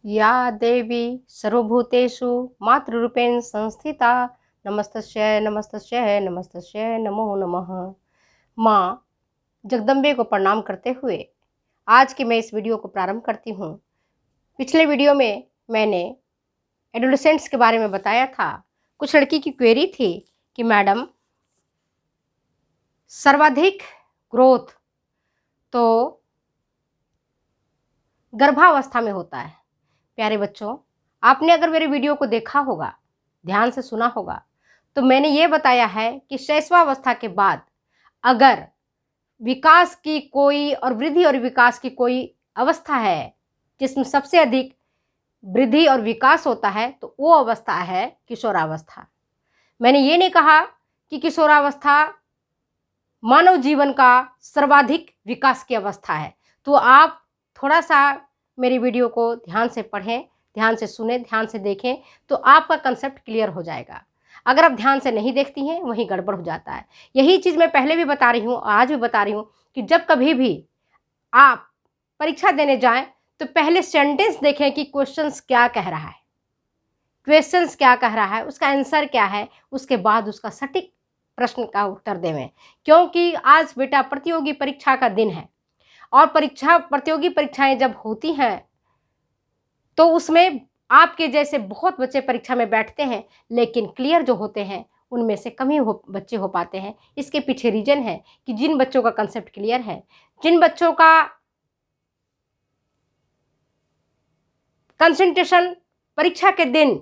या देवी सर्वभूतेषु मातृरूपेण संस्थिता नमस्तस्यै नमस्तस्यै नमस्तस्यै नमो नमः। माँ जगदम्बे को प्रणाम करते हुए आज की मैं इस वीडियो को प्रारंभ करती हूँ। पिछले वीडियो में मैंने एडोलेसेंट्स के बारे में बताया था। कुछ लड़की की क्वेरी थी कि मैडम सर्वाधिक ग्रोथ तो गर्भावस्था में होता है। प्यारे बच्चों, आपने अगर मेरे वीडियो को देखा होगा, ध्यान से सुना होगा, तो मैंने ये बताया है कि शैशवावस्था के बाद अगर विकास की कोई और वृद्धि और विकास की कोई अवस्था है जिसमें सबसे अधिक वृद्धि और विकास होता है तो वो अवस्था है किशोरावस्था। मैंने ये नहीं कहा कि किशोरावस्था मानव जीवन का सर्वाधिक विकास की अवस्था है। तो आप थोड़ा सा मेरी वीडियो को ध्यान से पढ़ें, ध्यान से सुने, ध्यान से देखें तो आपका कंसेप्ट क्लियर हो जाएगा। अगर आप ध्यान से नहीं देखती हैं वहीं गड़बड़ हो जाता है। यही चीज़ मैं पहले भी बता रही हूँ, आज भी बता रही हूँ कि जब कभी भी आप परीक्षा देने जाएं तो पहले सेंटेंस देखें कि क्वेश्चंस क्या कह रहा है, क्वेश्चंस क्या कह रहा है, उसका आंसर क्या है, उसके बाद उसका सटीक प्रश्न का उत्तर देवें। क्योंकि आज बेटा प्रतियोगी परीक्षा का दिन है और प्रतियोगी परीक्षाएं जब होती हैं तो उसमें आपके जैसे बहुत बच्चे परीक्षा में बैठते हैं, लेकिन क्लियर जो होते हैं उनमें से कम ही बच्चे हो पाते हैं। इसके पीछे रीजन है कि जिन बच्चों का कंसेप्ट क्लियर है, जिन बच्चों का कंसंट्रेशन परीक्षा के दिन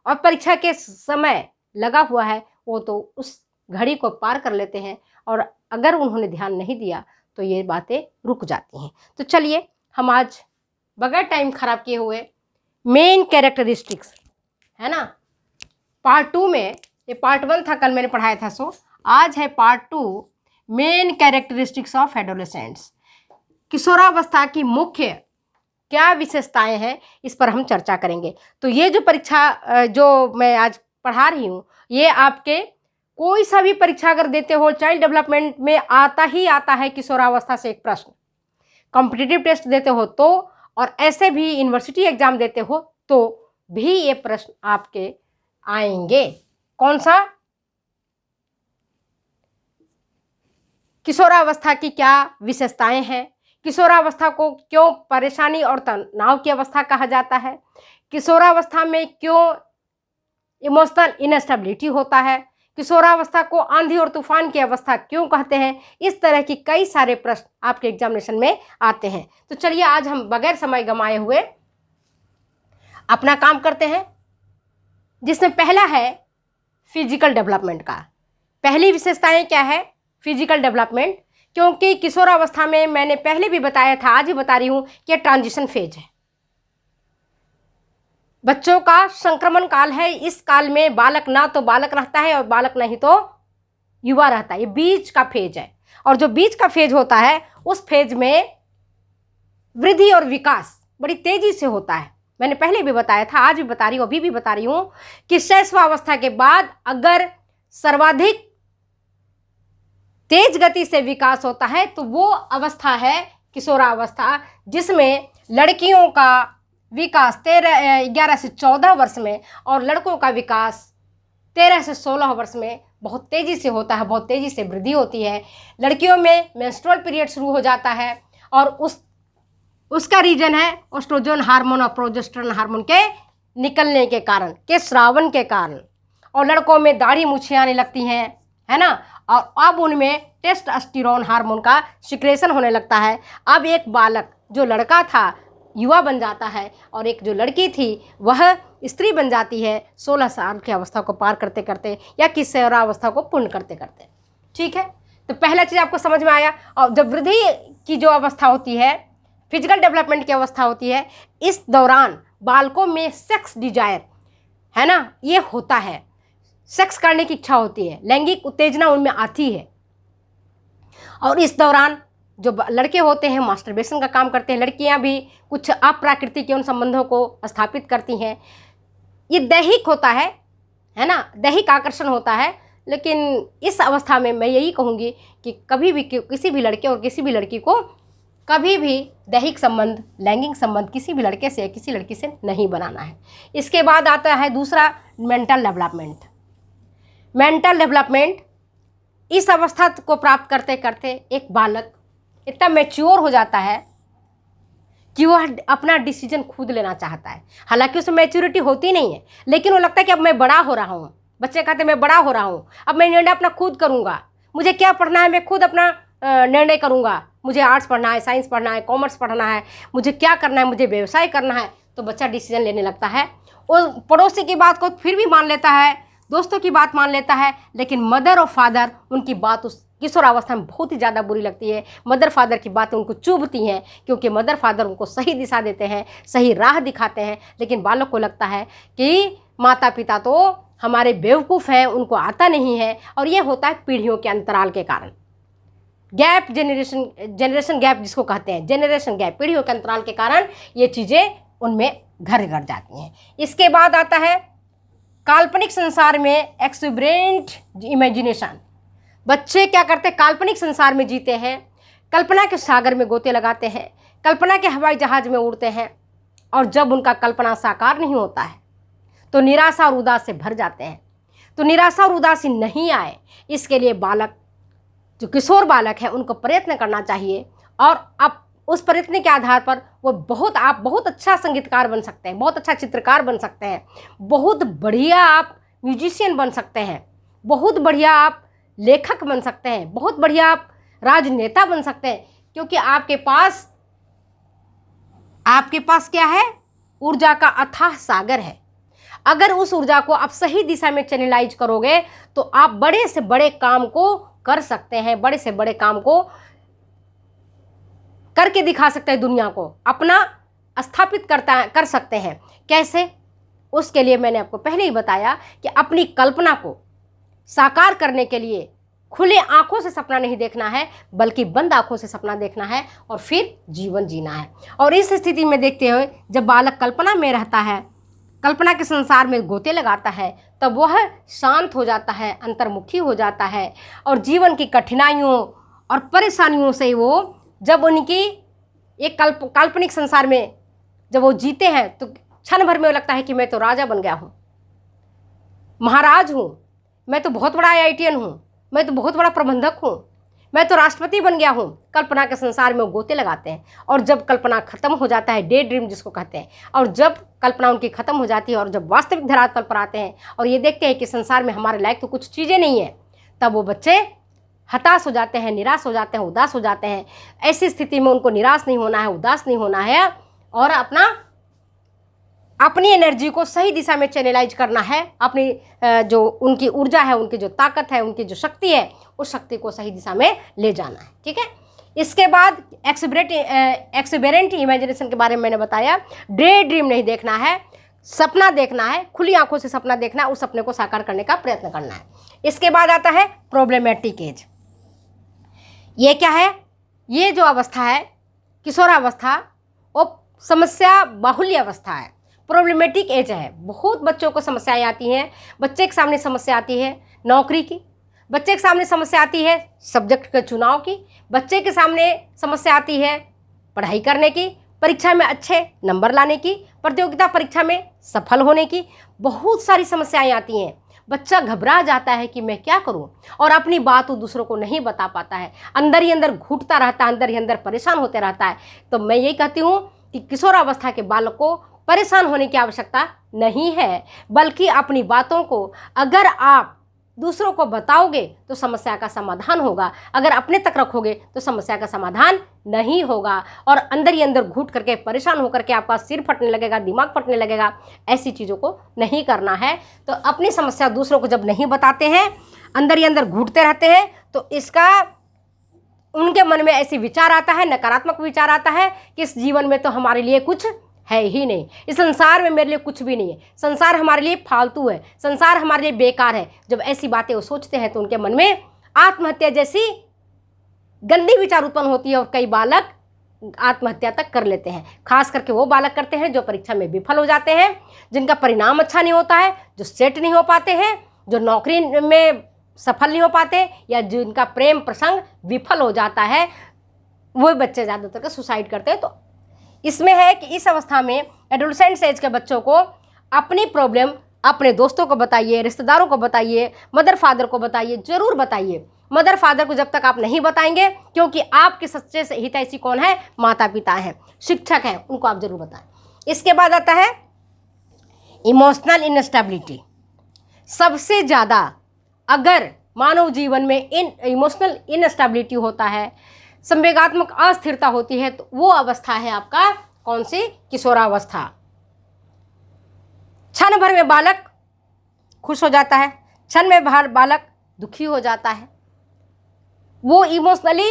और परीक्षा के समय लगा हुआ है, वो तो उस घड़ी को पार कर लेते हैं और अगर उन्होंने ध्यान नहीं दिया तो ये बातें रुक जाती हैं। तो चलिए हम आज बगैर टाइम खराब किए हुए मेन कैरेक्टरिस्टिक्स है ना, पार्ट 2 में, ये पार्ट 1 था, कल मैंने पढ़ाया था, सो आज है part 2 main characteristics of adolescents. किशोरावस्था की मुख्य क्या विशेषताएं हैं इस पर हम चर्चा करेंगे। तो ये जो परीक्षा जो मैं आज पढ़ा रही हूँ ये आपके कोई सा भी परीक्षा अगर देते हो, चाइल्ड डेवलपमेंट में आता ही आता है किशोरावस्था से एक प्रश्न। कॉम्पिटिटिव टेस्ट देते हो तो, और ऐसे भी यूनिवर्सिटी एग्जाम देते हो तो भी ये प्रश्न आपके आएंगे। कौन सा? किशोरावस्था की क्या विशेषताएं हैं, किशोरावस्था को क्यों परेशानी और तनाव की अवस्था कहा जाता है, किशोरावस्था में क्यों इमोशनल इनस्टेबिलिटी होता है, किशोरावस्था को आंधी और तूफान की अवस्था क्यों कहते हैं। इस तरह की कई सारे प्रश्न आपके एग्जामिनेशन में आते हैं। तो चलिए आज हम बगैर समय गंवाए हुए अपना काम करते हैं, जिसमें पहला है फिजिकल डेवलपमेंट का। पहली विशेषताएं क्या है? Physical development. क्योंकि किशोरावस्था में मैंने पहले भी बताया था, आज भी बता रही हूं कि ट्रांजिशन फेज है, बच्चों का संक्रमण काल है। इस काल में बालक ना तो बालक रहता है और बालक नहीं तो युवा रहता है। ये बीच का फेज है और जो बीच का फेज होता है उस फेज में वृद्धि और विकास बड़ी तेजी से होता है। मैंने पहले भी बताया था, आज भी बता रही हूँ, अभी भी बता रही हूँ कि शैशवावस्था के बाद अगर सर्वाधिक तेज गति से विकास होता है तो वो अवस्था है किशोरावस्था, जिसमें लड़कियों का विकास 11 से 14 वर्ष में और लड़कों का विकास 13 से 16 वर्ष में बहुत तेज़ी से होता है, बहुत तेज़ी से वृद्धि होती है। लड़कियों में मेंस्ट्रुअल पीरियड शुरू हो जाता है और उसका रीजन है एस्ट्रोजन हार्मोन और प्रोजेस्टेरोन हार्मोन के निकलने के कारण, के स्रावन के कारण। और लड़कों में दाढ़ी मूछें आने लगती हैं, है ना, और अब उनमें टेस्टोस्टेरोन हार्मोन का सिक्रेशन होने लगता है। अब एक बालक जो लड़का था युवा बन जाता है और एक जो लड़की थी वह स्त्री बन जाती है 16 साल की अवस्था को पार करते करते या किशोरावस्था को पूर्ण करते करते। ठीक है, तो पहला चीज़ आपको समझ में आया। और जब वृद्धि की जो अवस्था होती है, फिजिकल डेवलपमेंट की अवस्था होती है, इस दौरान बालकों में सेक्स डिजायर, है ना, ये होता है, सेक्स करने की इच्छा होती है, लैंगिक उत्तेजना उनमें आती है। और इस दौरान जो लड़के होते हैं मास्टरबेशन का काम करते हैं, लड़कियां भी कुछ अप्राकृतिक यौन संबंधों को स्थापित करती हैं। ये दैहिक होता है ना, दैहिक आकर्षण होता है। लेकिन इस अवस्था में मैं यही कहूँगी कि कभी भी किसी भी लड़के और किसी भी लड़की को कभी भी दैहिक संबंध, लैंगिक संबंध किसी भी लड़के से किसी लड़की से नहीं बनाना है। इसके बाद आता है दूसरा, मेंटल डेवलपमेंट। मेंटल डेवलपमेंट, इस अवस्था को प्राप्त करते करते एक बालक इतना मैच्योर हो जाता है कि वह अपना डिसीजन खुद लेना चाहता है। हालांकि उसमें मैच्योरिटी होती नहीं है, लेकिन वो लगता है कि अब मैं बड़ा हो रहा हूँ। बच्चे कहते हैं मैं बड़ा हो रहा हूँ, अब मैं निर्णय अपना खुद करूँगा, मुझे क्या पढ़ना है मैं खुद अपना निर्णय करूँगा, मुझे आर्ट्स पढ़ना है, साइंस पढ़ना है, कॉमर्स पढ़ना है, मुझे क्या करना है, मुझे व्यवसाय करना है। तो बच्चा डिसीजन लेने लगता है। वो पड़ोसी की बात को फिर भी मान लेता है, दोस्तों की बात मान लेता है, लेकिन मदर और फादर, उनकी बात उस किशोरावस्था में बहुत ही ज़्यादा बुरी लगती है। मदर फादर की बातें उनको चुभती हैं, क्योंकि मदर फादर उनको सही दिशा देते हैं, सही राह दिखाते हैं, लेकिन बालक को लगता है कि माता पिता तो हमारे बेवकूफ़ हैं, उनको आता नहीं है। और ये होता है पीढ़ियों के अंतराल के कारण। गैप, जनरेशन गैप जिसको कहते हैं, जनरेशन गैप, पीढ़ियों के अंतराल के कारण ये चीज़ें उनमें घर कर जाती हैं। इसके बाद आता है काल्पनिक संसार में एक्सुबरेंट इमेजिनेशन। बच्चे क्या करते हैं, काल्पनिक संसार में जीते हैं, कल्पना के सागर में गोते लगाते हैं, कल्पना के हवाई जहाज में उड़ते हैं, और जब उनका कल्पना साकार नहीं होता है तो निराशा और उदास से भर जाते हैं। तो निराशा और उदासी नहीं आए, इसके लिए बालक, जो किशोर बालक है, उनको प्रयत्न करना चाहिए। और अब उस प्रयत्न के आधार पर वो आप बहुत अच्छा संगीतकार बन सकते हैं, बहुत अच्छा चित्रकार बन सकते हैं, बहुत बढ़िया आप म्यूजिशियन बन सकते हैं, बहुत बढ़िया आप लेखक बन सकते हैं, बहुत बढ़िया आप राजनेता बन सकते हैं, क्योंकि आपके पास क्या है, ऊर्जा का अथाह सागर है। अगर उस ऊर्जा को आप सही दिशा में चैनलाइज करोगे तो आप बड़े से बड़े काम को कर सकते हैं, बड़े से बड़े काम को करके दिखा सकते हैं, दुनिया को अपना स्थापित कर सकते हैं। कैसे? उसके लिए मैंने आपको पहले ही बताया कि अपनी कल्पना को साकार करने के लिए खुले आंखों से सपना नहीं देखना है, बल्कि बंद आंखों से सपना देखना है और फिर जीवन जीना है। और इस स्थिति में देखते हुए जब बालक कल्पना में रहता है, कल्पना के संसार में गोते लगाता है, तब वह शांत हो जाता है, अंतर्मुखी हो जाता है, और जीवन की कठिनाइयों और परेशानियों से वो, जब उनकी एक काल्पनिक संसार में जब वो जीते हैं तो क्षण भर में लगता है कि मैं तो राजा बन गया हूँ, महाराज हूँ, मैं तो बहुत बड़ा IITN हूँ, मैं तो बहुत बड़ा प्रबंधक हूँ, मैं तो राष्ट्रपति बन गया हूँ। कल्पना के संसार में वो गोते लगाते हैं, और जब कल्पना खत्म हो जाता है, डे ड्रीम जिसको कहते हैं, और जब कल्पना उनकी खत्म हो जाती है और जब वास्तविक धरातल पर आते हैं और ये देखते हैं कि संसार में हमारे लायक तो कुछ चीज़ें नहीं है, तब वो बच्चे हताश हो जाते हैं, निराश हो जाते हैं, उदास हो जाते हैं। ऐसी स्थिति में उनको निराश नहीं होना है, उदास नहीं होना है, और अपनी एनर्जी को सही दिशा में चैनलाइज करना है। अपनी जो उनकी ऊर्जा है, उनकी जो ताकत है, उनकी जो शक्ति है, उस शक्ति को सही दिशा में ले जाना है। ठीक है। इसके बाद एक्सुबेरेंट इमेजिनेशन के बारे में मैंने बताया। डे ड्रीम नहीं देखना है, सपना देखना है, खुली आंखों से सपना देखना, उस सपने को साकार करने का प्रयत्न करना है। इसके बाद आता है प्रॉब्लमेटिक एज। ये क्या है? ये जो अवस्था है, किशोरावस्था, वो समस्या बाहुल्य अवस्था है, प्रॉब्लमेटिक एज है। बहुत बच्चों को समस्याएं आती हैं। बच्चे के सामने समस्या आती है नौकरी की, बच्चे के सामने समस्या आती है सब्जेक्ट के चुनाव की, बच्चे के सामने समस्या आती है पढ़ाई करने की, परीक्षा में अच्छे नंबर लाने की, प्रतियोगिता परीक्षा में सफल होने की। बहुत सारी समस्याएं आती हैं। बच्चा घबरा जाता है कि मैं क्या करूं, और अपनी बात वो दूसरों को नहीं बता पाता है, अंदर ही अंदर घुटता रहता है, अंदर ही अंदर परेशान होते रहता है। तो मैं यही कहती हूँ कि किशोरावस्था के बालक को परेशान होने की आवश्यकता नहीं है, बल्कि अपनी बातों को अगर आप दूसरों को बताओगे तो समस्या का समाधान होगा, अगर अपने तक रखोगे तो समस्या का समाधान नहीं होगा, और अंदर ही अंदर घुट करके परेशान होकर के आपका सिर फटने लगेगा, दिमाग फटने लगेगा। ऐसी चीज़ों को नहीं करना है। तो अपनी समस्या दूसरों को जब नहीं बताते हैं, अंदर ही अंदर घुटते रहते हैं, तो इसका उनके मन में ऐसे विचार आता है, नकारात्मक विचार आता है कि इस जीवन में तो हमारे लिए कुछ है ही नहीं, इस संसार में मेरे लिए कुछ भी नहीं है, संसार हमारे लिए फालतू है, संसार हमारे लिए बेकार है। जब ऐसी बातें वो सोचते हैं तो उनके मन में आत्महत्या जैसी गंदी विचार उत्पन्न होती है, और कई बालक आत्महत्या तक कर लेते हैं। खास करके वो बालक करते हैं जो परीक्षा में विफल हो जाते हैं, जिनका परिणाम अच्छा नहीं होता है, जो सेट नहीं हो पाते हैं, जो नौकरी में सफल नहीं हो पाते, या जिनका प्रेम प्रसंग विफल हो जाता है। वो बच्चे ज़्यादातर का सुसाइड करते हैं। तो इसमें है कि इस अवस्था में एडोलसेंट एज के बच्चों को अपनी प्रॉब्लम अपने दोस्तों को बताइए, रिश्तेदारों को बताइए, मदर फादर को बताइए, ज़रूर बताइए। मदर फादर को जब तक आप नहीं बताएंगे, क्योंकि आपके सच्चे से हितैषी कौन है, माता पिता हैं, शिक्षक हैं, उनको आप जरूर बताएं। इसके बाद आता है इमोशनल इनस्टेबिलिटी। सबसे ज़्यादा अगर मानव जीवन में इमोशनल इनस्टेबिलिटी होता है, संवेगात्मक अस्थिरता होती है, तो वो अवस्था है आपका कौन सी, किशोरावस्था। क्षण भर में बालक खुश हो जाता है, क्षण में बालक दुखी हो जाता है, वो इमोशनली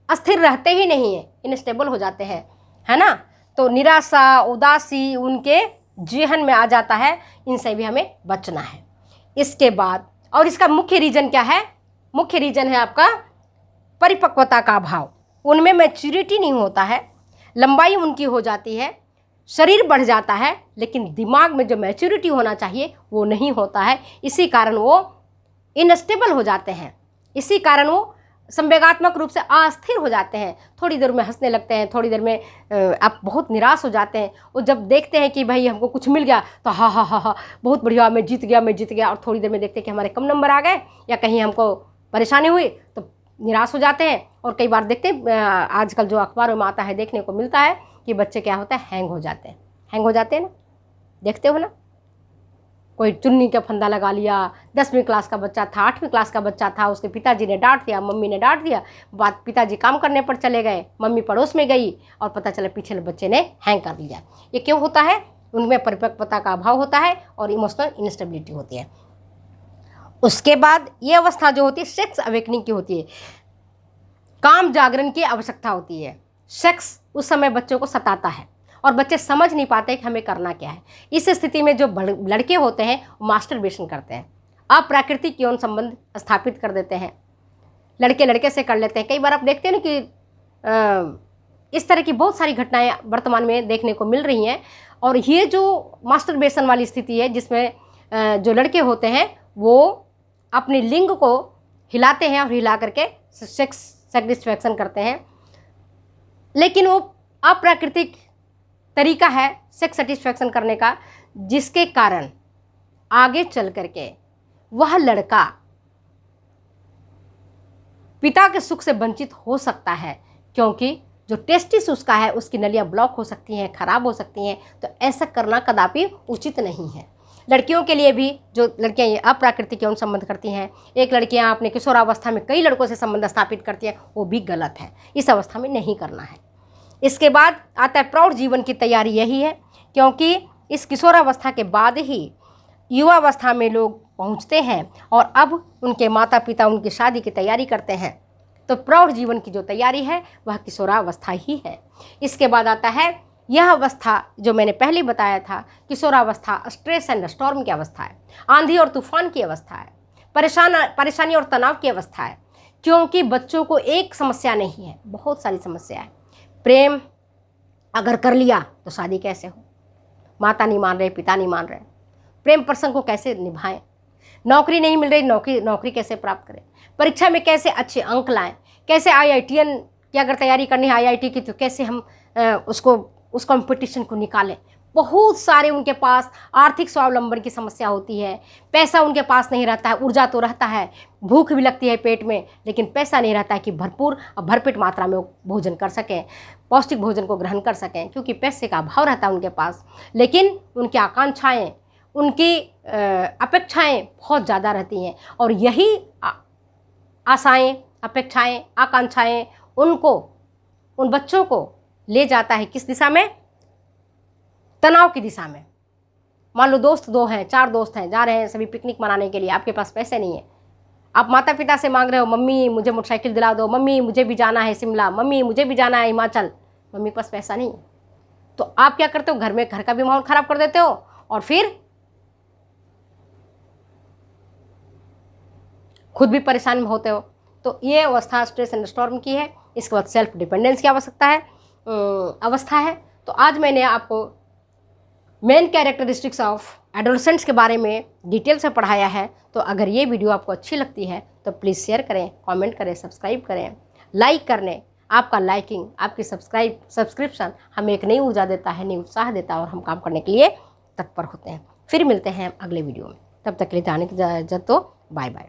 अस्थिर रहते ही नहीं है, इनस्टेबल हो जाते हैं, है ना। तो निराशा, उदासी उनके जेहन में आ जाता है। इनसे भी हमें बचना है। इसके बाद और इसका मुख्य रीजन क्या है, मुख्य रीजन है आपका परिपक्वता का अभाव। उनमें मैच्योरिटी नहीं होता है, लंबाई उनकी हो जाती है, शरीर बढ़ जाता है, लेकिन दिमाग में जो मैच्योरिटी होना चाहिए वो नहीं होता है। इसी कारण वो इनस्टेबल हो जाते हैं, इसी कारण वो संवेगात्मक रूप से अस्थिर हो जाते हैं। थोड़ी देर में हंसने लगते हैं, थोड़ी देर में आप बहुत निराश हो जाते हैं। और जब देखते हैं कि भाई हमको कुछ मिल गया तो हा हा हा हा बहुत बढ़िया, मैं जीत गया, और थोड़ी देर में देखते हैं कि हमारे कम नंबर आ गए या कहीं हमको परेशानी हुई तो निराश हो जाते हैं। और कई बार देखते हैं आजकल जो अखबारों में आता है, देखने को मिलता है कि बच्चे क्या होता है, हैंग हो जाते हैं ना, देखते हो ना। कोई चुन्नी का फंदा लगा लिया, 10वीं क्लास का बच्चा था, 8वीं क्लास का बच्चा था, उसके पिताजी ने डांट दिया, मम्मी ने डांट दिया, बात पिताजी काम करने पर चले गए, मम्मी पड़ोस में गई और पता चला पीछे बच्चे ने हैंग कर लिया। ये क्यों होता है, उनमें परिपक्वता का अभाव होता है और इमोशनल इनस्टेबिलिटी होती है। उसके बाद ये अवस्था जो होती है सेक्स अवेकनिंग की होती है, काम जागरण की आवश्यकता होती है। सेक्स उस समय बच्चों को सताता है और बच्चे समझ नहीं पाते कि हमें करना क्या है। इस स्थिति में जो लड़के होते हैं वो मास्टरबेशन करते हैं, अप्राकृतिक यौन संबंध स्थापित कर देते हैं, लड़के लड़के से कर लेते हैं। कई बार आप देखते हैं ना कि इस तरह की बहुत सारी घटनाएं वर्तमान में देखने को मिल रही हैं। और ये जो मास्टरबेशन वाली स्थिति है, जिसमें जो लड़के होते हैं वो अपने लिंग को हिलाते हैं और हिला करके सेक्स सेटिस्फैक्शन करते हैं, लेकिन वो अप्राकृतिक तरीका है सेक्स सेटिस्फैक्शन करने का, जिसके कारण आगे चल करके वह लड़का पिता के सुख से वंचित हो सकता है, क्योंकि जो टेस्टिस उसका है उसकी नलियां ब्लॉक हो सकती हैं, खराब हो सकती हैं। तो ऐसा करना कदापि उचित नहीं है। लड़कियों के लिए भी, जो लड़कियां ये अप्राकृतिक यौन संबंध करती हैं, एक लड़कियां अपने किशोरावस्था में कई लड़कों से संबंध स्थापित करती हैं, वो भी गलत है, इस अवस्था में नहीं करना है। इसके बाद आता है प्रौढ़ जीवन की तैयारी। यही है, क्योंकि इस किशोरावस्था के बाद ही युवावस्था में लोग पहुंचते हैं और अब उनके माता पिता उनकी शादी की तैयारी करते हैं। तो प्रौढ़ जीवन की जो तैयारी है वह किशोरावस्था ही है। इसके बाद आता है यह अवस्था जो मैंने पहले बताया था, किशोरावस्था स्ट्रेस एंड स्टॉर्म की अवस्था है, आंधी और तूफान की अवस्था है, परेशानी और तनाव की अवस्था है। क्योंकि बच्चों को एक समस्या नहीं है, बहुत सारी समस्या है। प्रेम अगर कर लिया तो शादी कैसे हो, माता नहीं मान रहे, पिता नहीं मान रहे, प्रेम प्रसंग को कैसे निभाएं, नौकरी नहीं मिल रही, नौकरी कैसे प्राप्त करें, परीक्षा में कैसे अच्छे अंक लाएं, कैसे IITN की अगर तैयारी करनी है IIT की तो कैसे हम उस कंपटीशन को निकालें। बहुत सारे उनके पास आर्थिक स्वावलंबन की समस्या होती है, पैसा उनके पास नहीं रहता है, ऊर्जा तो रहता है, भूख भी लगती है पेट में, लेकिन पैसा नहीं रहता है कि भरपूर और भरपेट मात्रा में भोजन कर सकें, पौष्टिक भोजन को ग्रहण कर सकें, क्योंकि पैसे का अभाव रहता है उनके पास। लेकिन उनकी आकांक्षाएँ, उनकी अपेक्षाएँ बहुत ज़्यादा रहती हैं, और यही आशाएँ, अपेक्षाएँ, आकांक्षाएँ उन बच्चों को ले जाता है किस दिशा में, तनाव की दिशा में। मान लो दोस्त 2 हैं, 4 दोस्त हैं, जा रहे हैं सभी पिकनिक मनाने के लिए, आपके पास पैसे नहीं है, आप माता पिता से मांग रहे हो, मम्मी मुझे मोटरसाइकिल दिला दो, मम्मी मुझे भी जाना है शिमला, मम्मी मुझे भी जाना है हिमाचल, मम्मी के पास पैसा नहीं है। तो आप क्या करते हो, घर का भी माहौल ख़राब कर देते हो और फिर खुद भी परेशान होते हो। तो ये अवस्था स्ट्रेस एंड स्टॉर्म की है। इसके बाद सेल्फ डिपेंडेंस की अवस्था है। तो आज मैंने आपको मेन कैरेक्टरिस्टिक्स ऑफ एडोलसेंट्स के बारे में डिटेल से पढ़ाया है। तो अगर ये वीडियो आपको अच्छी लगती है तो प्लीज़ शेयर करें, कमेंट करें, सब्सक्राइब करें, लाइक करने आपका लाइकिंग, आपकी सब्सक्रिप्शन हमें एक नई ऊर्जा देता है, नई उत्साह देता है और हम काम करने के लिए तत्पर होते हैं। फिर मिलते हैं अगले वीडियो में, तब तक के लिए जाने की इजाज़त दो। Bye bye.